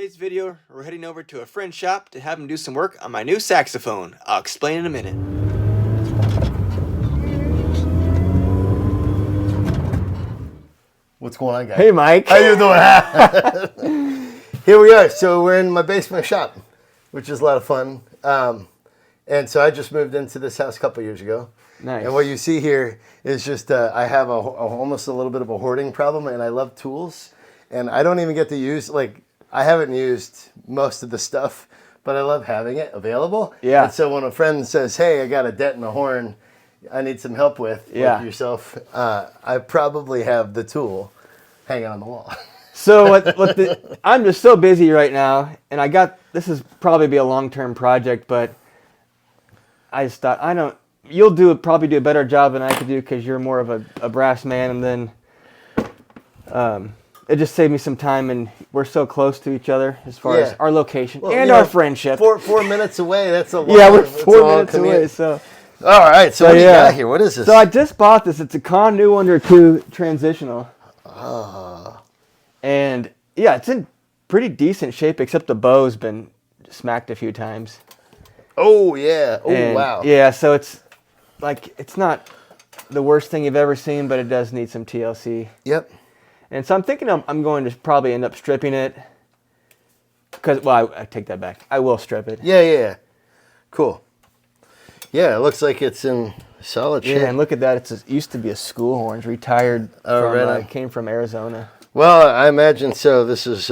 today's video, we're heading over to a friend's shop to have him do some work on my new saxophone. I'll explain in a minute. What's going on, guys? Hey, Mike. How you doing? Here we are. So we're in my basement shop, which is a lot of fun. And so I just moved into this house a couple years ago. Nice. And what you see here is just I have almost a little bit of a hoarding problem, and I love tools. And I don't even get to use, I haven't used most of the stuff, but I love having it available. Yeah. And so when a friend says, hey, I got a dent in the horn I need some help with, like yourself, I probably have the tool hanging on the wall. So I'm just so busy right now, and this is probably be a long-term project, but I just thought, you'll probably do a better job than I could do because you're more of a brass man, and then it just saved me some time, and we're so close to each other as far as our location and our friendship. 4 minutes away, that's a long. Yeah, we're 4 minutes away, so. All right, so what do you got here? What is this? So I just bought this. It's a Condu Under 2 transitional. And yeah, it's in pretty decent shape, except the bow's been smacked a few times. Oh, yeah. Oh, wow. Yeah, so it's not the worst thing you've ever seen, but it does need some TLC. Yep. And so I'm thinking I'm going to probably end up stripping it. I take that back. I will strip it. Yeah. Cool. Yeah, it looks like it's in solid shape. Yeah, and look at that. It used to be a school horn. It's retired. Came from Arizona. Well, I imagine so. This is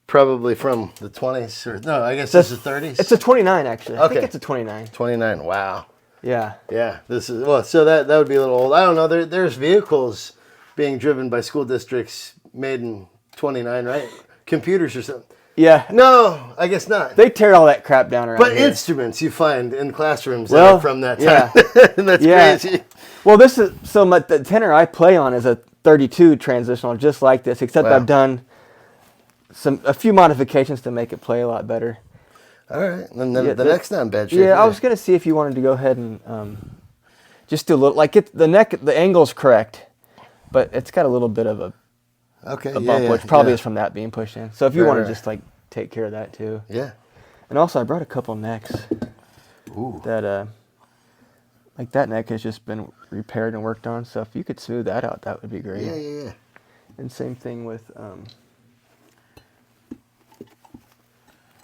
probably from the 20s. I guess this is 30s. It's a 29, actually. Okay. I think it's a 29. 29, wow. Yeah. Yeah, so that would be a little old. I don't know. There's vehicles being driven by school districts made in 29, right? Computers or something. Yeah. No, I guess not. They tear all that crap down around But here. Instruments you find in classrooms that are from that time. Yeah. That's crazy. Well, the tenor I play on is a 32 transitional, just like this, except I've done a few modifications to make it play a lot better. All right. And then the neck's not in bad shape. Yeah, I was going to see if you wanted to go ahead and just do a little, the angle's correct, but it's got a little bit of a bump, which probably is from that being pushed in. So if you want to just take care of that too. Yeah. And also I brought a couple necks. Ooh. That that neck has just been repaired and worked on. So if you could smooth that out, that would be great. Yeah. And same thing with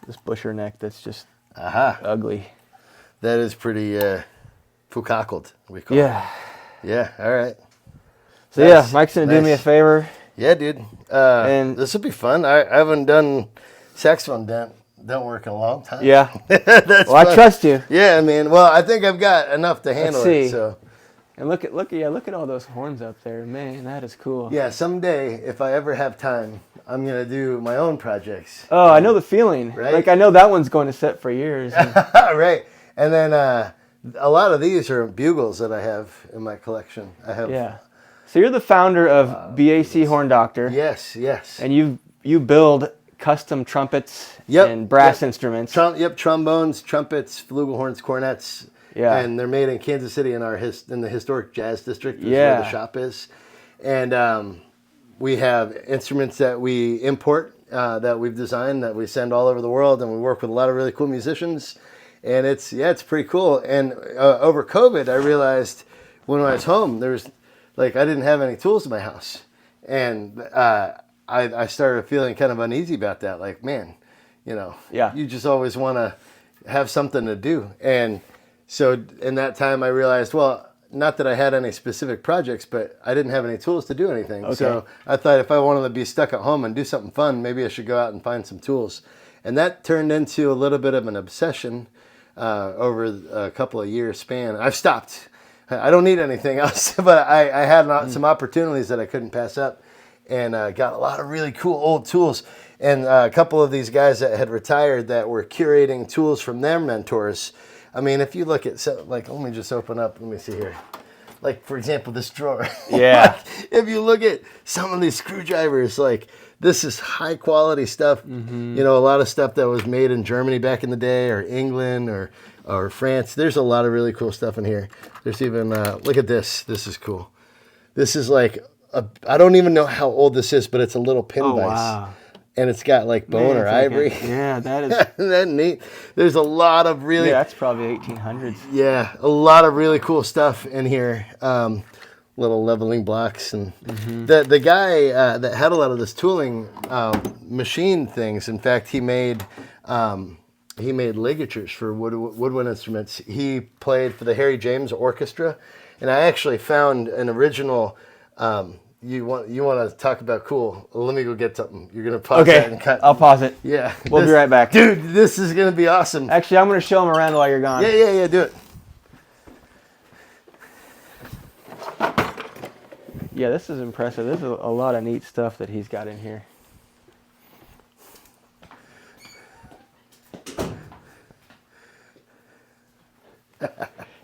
this busher neck that's just ugly. That is pretty fukackled, we call it. Yeah, all right. So Mike's going to do me a favor. Yeah, dude. And this will be fun. I haven't done saxophone dent work in a long time. Yeah. That's fun. I trust you. Yeah, man. Well, I think I've got enough to handle it. So. And look at all those horns up there. Man, that is cool. Yeah, someday, if I ever have time, I'm going to do my own projects. Oh, I know the feeling. Right? I know that one's going to sit for years. Right. And then a lot of these are bugles that I have in my collection. Yeah. So you're the founder of BAC Horn Doctor. Yes. And you build custom trumpets and brass instruments. Trombones, trumpets, flugelhorns, cornets. Yeah. And they're made in Kansas City in the historic jazz district. Is where the shop is. And we have instruments that we import that we've designed that we send all over the world, and we work with a lot of really cool musicians. And it's pretty cool. And over COVID, I realized when I was home, I didn't have any tools in my house. And I started feeling kind of uneasy about that. Like, man, you just always want to have something to do. And so in that time, I realized, well, not that I had any specific projects, but I didn't have any tools to do anything. Okay. So I thought if I wanted to be stuck at home and do something fun, maybe I should go out and find some tools. And that turned into a little bit of an obsession over a couple of years span. I've stopped. I don't need anything else, but I had some opportunities that I couldn't pass up, and got a lot of really cool old tools. And a couple of these guys that had retired that were curating tools from their mentors. I mean, if you look at, let me just open up. Let me see here. Like, for example, this drawer. Yeah. If you look at some of these screwdrivers, this is high quality stuff. Mm-hmm. A lot of stuff that was made in Germany back in the day, or England, or France. There's a lot of really cool stuff in here. There's even, look at this. This is cool. This is I don't even know how old this is, but it's a little pin vise. Wow. and it's got like bone or ivory. Yeah, that is. Isn't that neat? There's a lot of really. Yeah, that's probably 1800s. Yeah, a lot of really cool stuff in here. Little leveling blocks, and the guy that had a lot of this tooling machine things. In fact, he made ligatures for woodwind instruments. He played for the Harry James Orchestra, and I actually found an original. You want to talk about cool? Let me go get something. You're gonna pause that and cut. I'll pause it. Yeah, We'll be right back, dude. This is gonna be awesome. Actually, I'm gonna show him around while you're gone. Yeah. Do it. Yeah, this is impressive. This is a lot of neat stuff that he's got in here.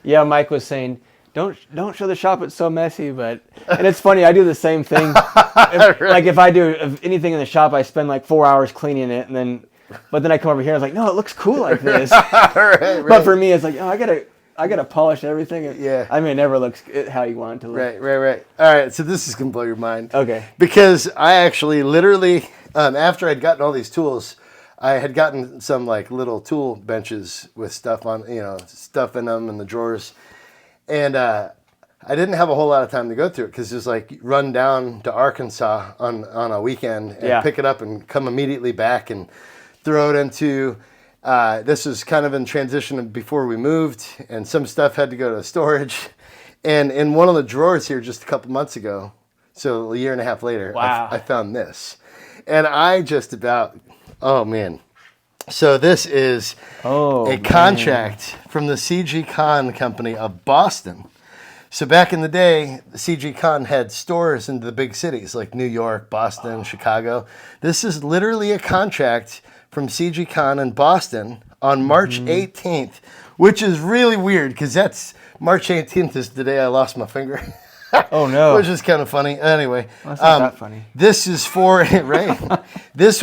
Yeah, Mike was saying, don't show the shop, it's so messy, and it's funny, I do the same thing. Like if I do anything in the shop, I spend like 4 hours cleaning it, but then I come over here and I was like, no, it looks cool like this. right. But for me, it's like, oh, I gotta polish everything. Yeah. I mean, it never looks how you want it to look. Right. All right, so this is going to blow your mind. Okay. Because I actually literally, after I'd gotten all these tools, I had gotten some like little tool benches with stuff on, stuff in them in the drawers. And I didn't have a whole lot of time to go through it because it was like run down to Arkansas on a weekend and pick it up and come immediately back and throw it into... this was kind of in transition before we moved, and some stuff had to go to storage. And in one of the drawers here just a couple months ago, so a year and a half later, wow. I found this. And I just about, oh man. So this is a contract from the CG Con Company of Boston. So back in the day, the CG Con had stores in the big cities like New York, Boston, Chicago. This is literally a contract from CG Con in Boston on March 18th, which is really weird because that's March 18th is the day I lost my finger. Oh no! Which is kind of funny. Anyway, well, that's not that funny. This is for right. This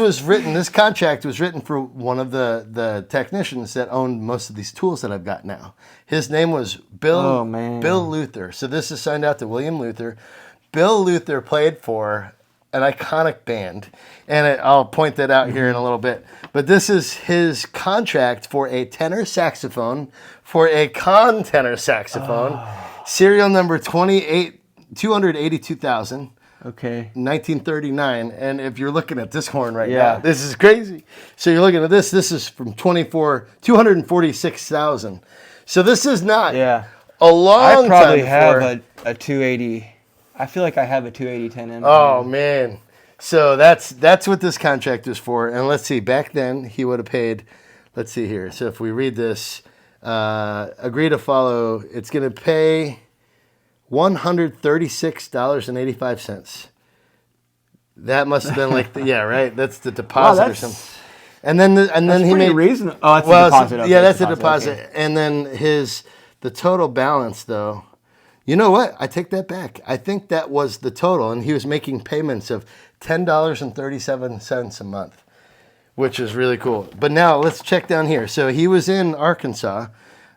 contract was written for one of the technicians that owned most of these tools that I've got now. His name was Bill Luther. So this is signed out to William Luther. Bill Luther played for an iconic band, and I'll point that out here in a little bit. But this is his contract for a tenor saxophone, for a con tenor saxophone, serial number 282,000. Okay. 1939, and if you're looking at this horn right now, this is crazy. So you're looking at this. This is from 246,000. So this is not a long time. I probably have a 280. I feel like I have a 280 10M. Oh man. So that's what this contract is for. And let's see, back then he would have paid, let's see here. So if we read this, agree to follow, it's going to pay $136.85. That must have been like right. That's the deposit or something. And then he made reasonable. Oh, that's a deposit. Okay, that's a deposit. Okay. And then the total balance though. You know what? I take that back. I think that was the total, and he was making payments of $10.37 a month, which is really cool. But now let's check down here. So he was in Arkansas.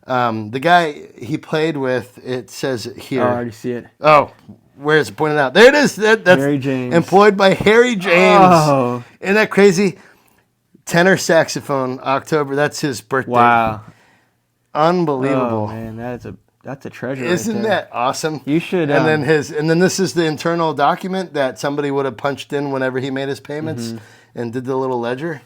The guy he played with, it says here. Oh, I already see it. Oh, where is it pointed out? There it is. That's Harry James. Employed by Harry James. Oh. Isn't that crazy? Tenor saxophone, October. That's his birthday. Wow. Unbelievable. Oh, man, that's a treasure. Isn't that awesome? You should. And then this is the internal document that somebody would have punched in whenever he made his payments and did the little ledger.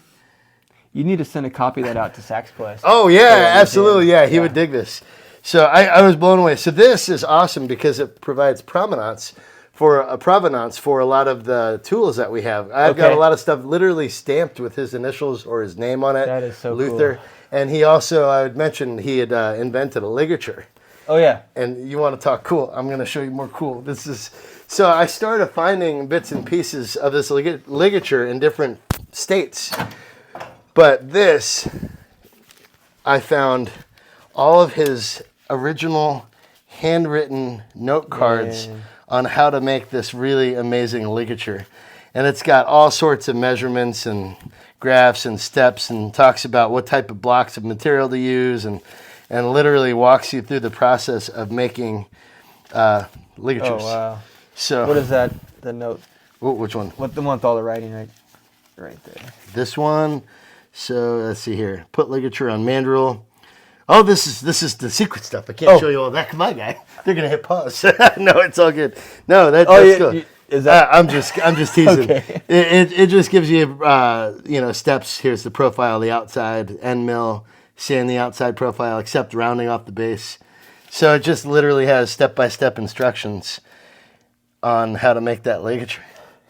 You need to send a copy of that out to Sax Quest. Oh yeah, absolutely. Yeah, he would dig this. So I was blown away. So this is awesome because it provides provenance for a lot of the tools that we have. I've got a lot of stuff literally stamped with his initials or his name on it. That is so Luther. cool. And he also, I would mention, he had invented a ligature. Oh yeah. And you want to talk cool? I'm going to show you more cool. So I started finding bits and pieces of this ligature in different states. But this, I found all of his original handwritten note cards on how to make this really amazing ligature. And it's got all sorts of measurements and graphs and steps and talks about what type of blocks of material to use and literally walks you through the process of making ligatures. Oh, wow. So what is that, the note? Which one? What the one with all the writing, right? right there. This one. So let's see here. Put ligature on mandrel. Oh, this is the secret stuff. I can't show you all that. Come on, guy. They're gonna hit pause. No, it's all good. No, that's good. Is that? I'm just teasing. Okay. It just gives you steps. Here's the profile, the outside end mill, sand the outside profile, except rounding off the base. So it just literally has step-by-step instructions on how to make that ligature,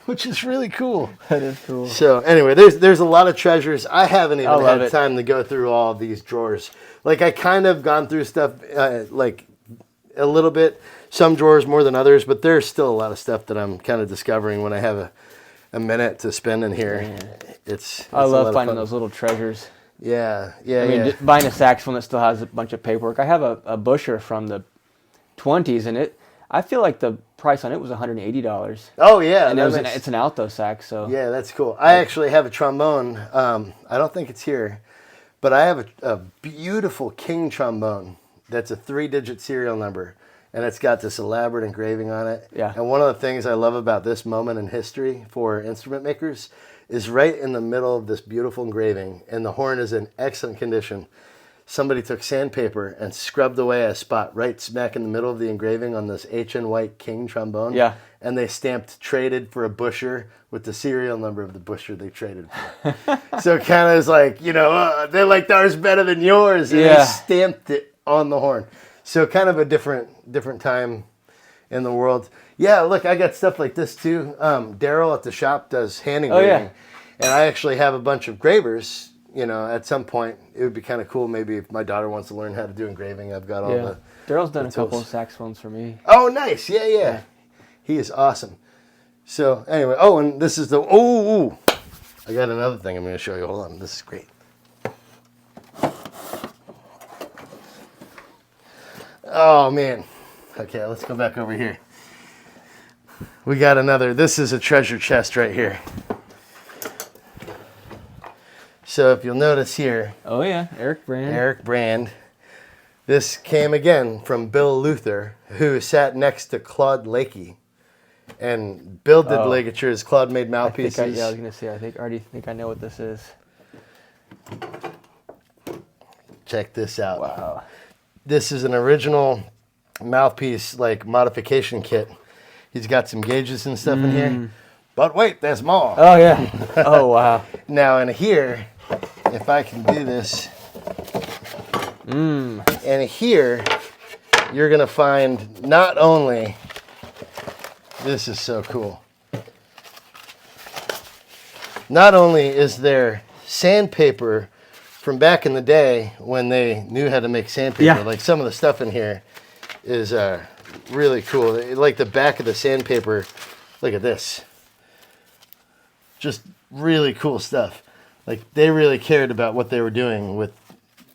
which is really cool. That is cool. So anyway, there's a lot of treasures. I haven't even had it. time to go through all of these drawers. Like I kind of gone through stuff like a little bit, some drawers more than others, but there's still a lot of stuff that I'm kind of discovering when I have a minute to spend in here. Yeah. It's I love finding those little treasures. Yeah. I mean, buying a saxophone that still has a bunch of paperwork. I have a Busher from the 20s, and I feel like the price on it was $180. Oh yeah, and it's an alto sax. So yeah, that's cool. I actually have a trombone. I don't think it's here, but I have a beautiful King trombone that's a 3-digit serial number, and it's got this elaborate engraving on it. Yeah. And one of the things I love about this moment in history for instrument makers is right in the middle of this beautiful engraving, and the horn is in excellent condition. Somebody took sandpaper and scrubbed away a spot right smack in the middle of the engraving on this H.N. White King trombone. Yeah. And they stamped traded for a Busher with the serial number of the Busher they traded for. So it kind of is like, they liked ours better than yours. And they stamped it on the horn. So kind of a different time in the world. Yeah, look, I got stuff like this too. Daryl at the shop does hand engraving. Oh, yeah. And I actually have a bunch of gravers. At some point, it would be kind of cool. Maybe if my daughter wants to learn how to do engraving, I've got all the. Daryl's done a couple of saxophones for me. Oh, nice! Yeah. He is awesome. So anyway, and this is the I got another thing I'm going to show you. Hold on, this is great. Oh man. Okay, let's go back over here. We got another. This is a treasure chest right here. So if you'll notice here. Oh yeah, Eric Brand. This came again from Bill Luther, who sat next to Claude Lakey and builded ligatures. Claude made mouthpieces. I was going to say, I already think I know what this is. Check this out. Wow. This is an original mouthpiece modification kit. He's got some gauges and stuff in here. But wait, there's more. Oh yeah. Oh wow. Now in here, if I can do this, and here you're gonna find not only, this is so cool, not only is there sandpaper from back in the day when they knew how to make sandpaper, like some of the stuff in here is really cool. Like the back of the sandpaper, look at this. Just really cool stuff. Like they really cared about what they were doing with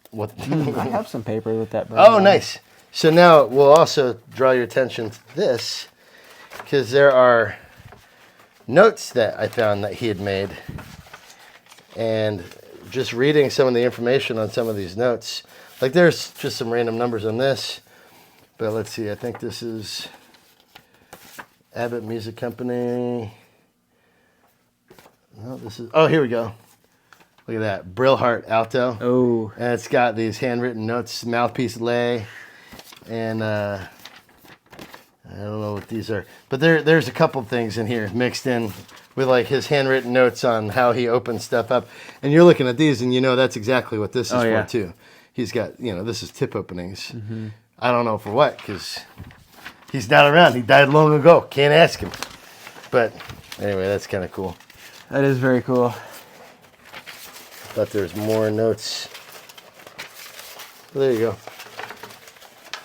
what. I have some paper with that. Oh, nice. So now we'll also draw your attention to this, because there are notes that I found that he had made, and just reading some of the information on some of these notes. Like there's just some random numbers on this, but let's see. I think this is Abbott Music Company. No, this is. Oh, here we go. Look at that. Brillhart alto. Oh. And it's got these handwritten notes, mouthpiece lay. And I don't know what these are. But there's a couple things in here mixed in with his handwritten notes on how he opens stuff up. And you're looking at these and that's exactly what this is for too. He's got, this is tip openings. Mm-hmm. I don't know for what, because he's not around. He died long ago. Can't ask him. But anyway, that's kind of cool. That is very cool. But there's more notes. Well, there you go.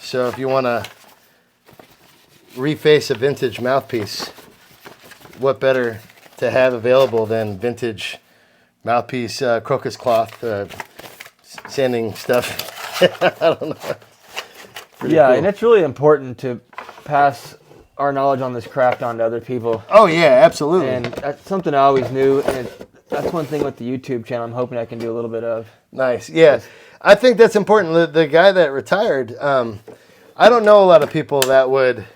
So if you want to reface a vintage mouthpiece, what better to have available than vintage mouthpiece crocus cloth sanding stuff? I don't know. Pretty cool. And it's really important to pass our knowledge on this craft on to other people. Oh yeah, absolutely. And that's something I always knew, and that's one thing with the YouTube channel I'm hoping I can do a little bit of. Nice. Yeah. I think that's important. The guy that retired, I don't know a lot of people that would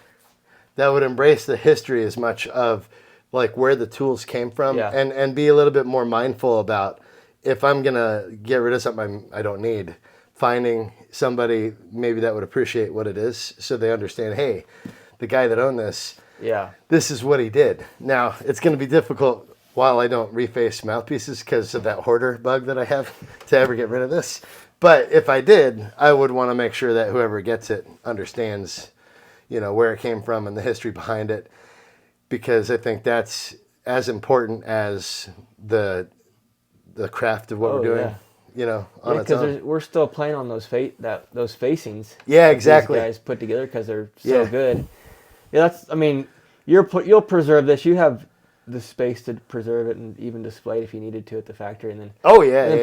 embrace the history as much of like where the tools came from, Yeah. and be a little bit more mindful about if I'm gonna get rid of something I don't need, finding somebody maybe that would appreciate what it is, so they understand. Hey, the guy that owned this, Yeah. this is what he did. Now it's going to be difficult while I don't reface mouthpieces because of that hoarder bug that I have to ever get rid of this. But if I did, I would want to make sure that whoever gets it understands, where it came from and the history behind it, because I think that's as important as the craft of what we're doing. On its own. Because we're still playing on those those facings. Yeah, that exactly. These guys put together because they're so good. Yeah, you'll preserve this. You have the space to preserve it and even display it if you needed to at the factory, and then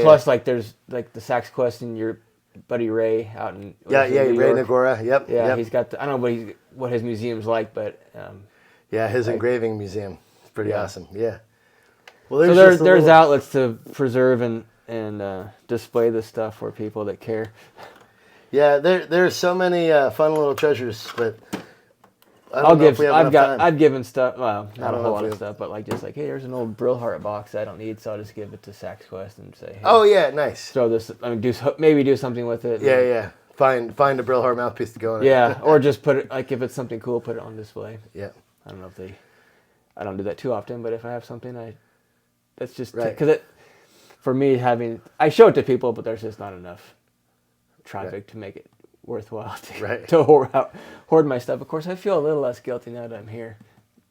plus like there's like the Sax Quest and your buddy Ray out in Ray Nagora. Yep. He's got I don't know what his museum's like, but his engraving museum. It's pretty awesome. Yeah. Well, there's outlets to preserve and display this stuff for people that care. Yeah, there's so many fun little treasures, but I've given stuff. Well, not a whole lot of stuff, but hey, there's an old Brillhart box I don't need, so I'll just give it to Sax Quest and say, hey, oh yeah, nice. Throw this. Maybe do something with it. Yeah. Find a Brillhart mouthpiece to go in. Yeah, or just put it if it's something cool, put it on display. Yeah. I don't know if I don't do that too often, but if I have something, that's just right. Because for me I show it to people, but there's just not enough traffic to make it worthwhile to hoard my stuff. Of course, I feel a little less guilty now that I'm here.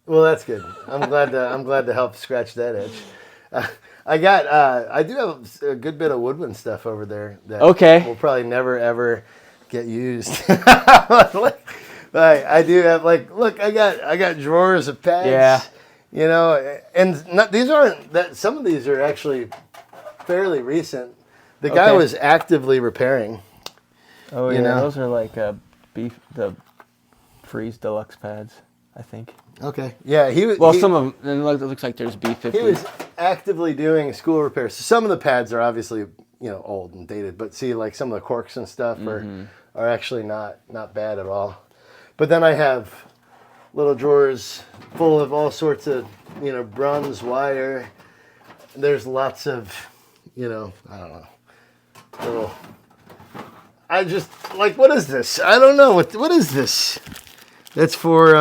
Well, that's good. I'm glad to help scratch that edge. I do have a good bit of woodwind stuff over there that will probably never ever get used. I do have look, I got drawers of pads. Yeah. And these aren't some of these are actually fairly recent. The guy was actively repairing. Oh yeah, those are the Freeze Deluxe pads, I think. Okay. Yeah, some of them. It looks like there's B50. He was actively doing school repairs. So some of the pads are obviously old and dated, but see some of the corks and stuff are actually not bad at all. But then I have little drawers full of all sorts of bronze wire. There's lots of I don't know, little. I just what is this? I don't know what is this. That's for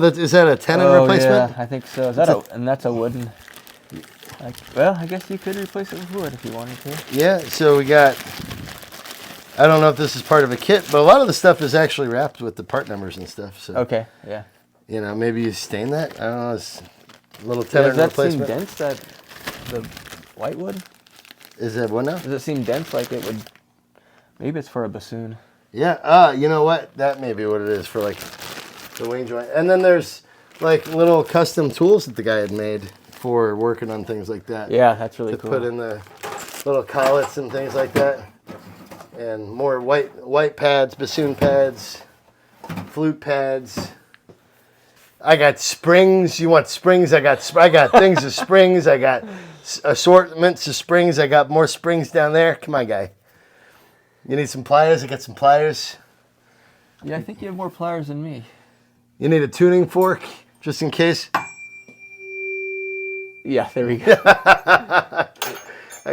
is that a tenon replacement? Yeah, I think so. Is that and that's a wooden. I guess you could replace it with wood if you wanted to. Yeah, so we got. I don't know if this is part of a kit, but a lot of the stuff is actually wrapped with the part numbers and stuff. So okay, yeah. Maybe you stain that. I don't know. It's a little tenon replacement. Does that seem dense? The white wood? Is that what now? Does it seem dense like it would? Maybe it's for a bassoon. Yeah. You know what? That may be what it is for the wing joint. And then there's little custom tools that the guy had made for working on things like that. Yeah, that's really cool. To put in the little collets and things like that. And more white pads, bassoon pads, flute pads. I got springs. You want springs? I got things of springs. I got assortments of springs. I got more springs down there. Come on, guy. You need some pliers? I got some pliers. Yeah, I think you have more pliers than me. You need a tuning fork, just in case? Yeah, there we go. I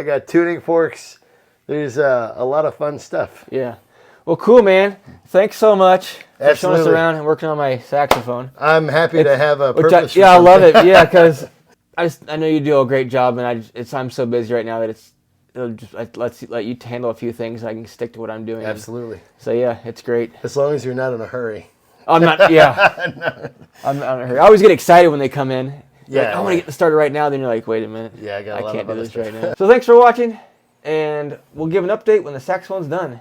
got tuning forks. There's a lot of fun stuff. Yeah. Well, cool, man. Thanks so much for showing us Absolutely. around and working on my saxophone. I'm happy to have a purpose. I love it. Yeah, because I know you do a great job, and I'm so busy right now that it'll just let you handle a few things. I can stick to what I'm doing. Absolutely. So yeah, it's great. As long as you're not in a hurry. I'm not. Yeah. No. I'm not in a hurry. I always get excited when they come in. Yeah. I want to get started right now. Then you're like, wait a minute. Yeah, I can't do this right now. So thanks for watching, and we'll give an update when the saxophone's done.